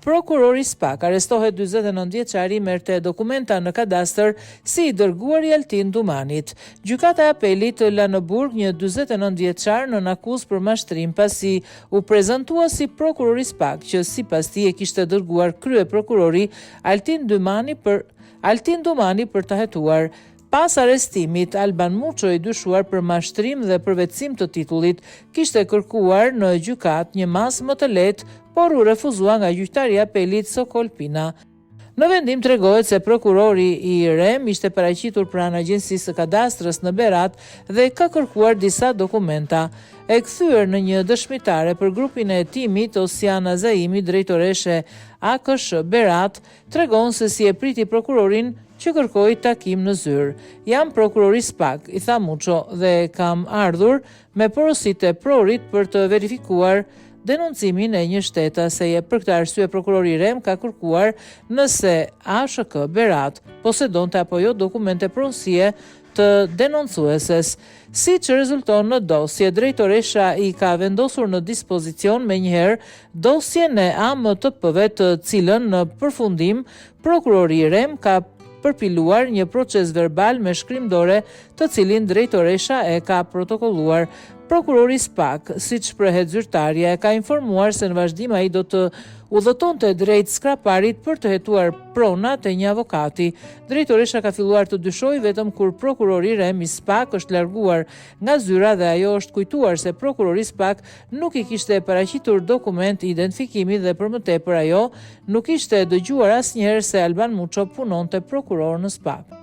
prokurori SPAK arrestohet 49 vjeçari merrte dokumenta në kadastër si i dërguar i Altin Dumanit. Gjykata e Apelit la në burg një 49 vjeçar në akuzë për mashtrim pasi u prezantua si prokurori SPAK që sipas tij e kishte dërguar kryeprokurori Altin Dumani për ta hetuar. Pas arrestimit, Alban Muço, i dyshuar për mashtrim dhe përvetësim të titullit, kishte kërkuar në gjykat një masë më të lehtë, por u refuzua nga gjyqtari i Apelit Sokol Pina. Në vendim tregohet se prokurori i Rem ishte paraqitur pranë Agjencisë së Kadastrës në Berat dhe ka kërkuar disa dokumenta. E kthyer në një dëshmitare për grupin e timit, Osiana Zaimi, drejtoreshe AKSH Berat, tregon se si e priti prokurorin që kërkoi takim në zyrë. Jam prokurori SPAK, i tha Muço, dhe kam ardhur me porositë e prorit për të verifikuar denoncimin e një shtetaseje. Për këtë arsye prokurori Rem ka kërkuar nëse ASHK Berat posedonte apo jo dokumente pronësie të denoncueses. Siç rezulton në dosje, drejtoresha i ka vendosur në dispozicion menjëherë dosjen e AMTP-ve, të cilën në përfundim prokurori Rem ka përpiluar një proces verbal me shkrimdore, të cilin drejtoresha e ka protokolluar. Prokurori SPAK, siç shprehet zyrtarja, e ka informuar se në vazhdim ai do të udhëtonte drejt skraparit për të hetuar pronat e një avokati. Drejtoresha ka filluar të dyshojë vetëm kur prokurori Rem i SPAK është larguar nga zyra dhe ajo është kujtuar se prokurori SPAK nuk i kishte paraqitur dokument identifikimi dhe për më tepër ajo nuk ishte dëgjuar asnjëherë se Alban Muço punonte prokuror në SPAK.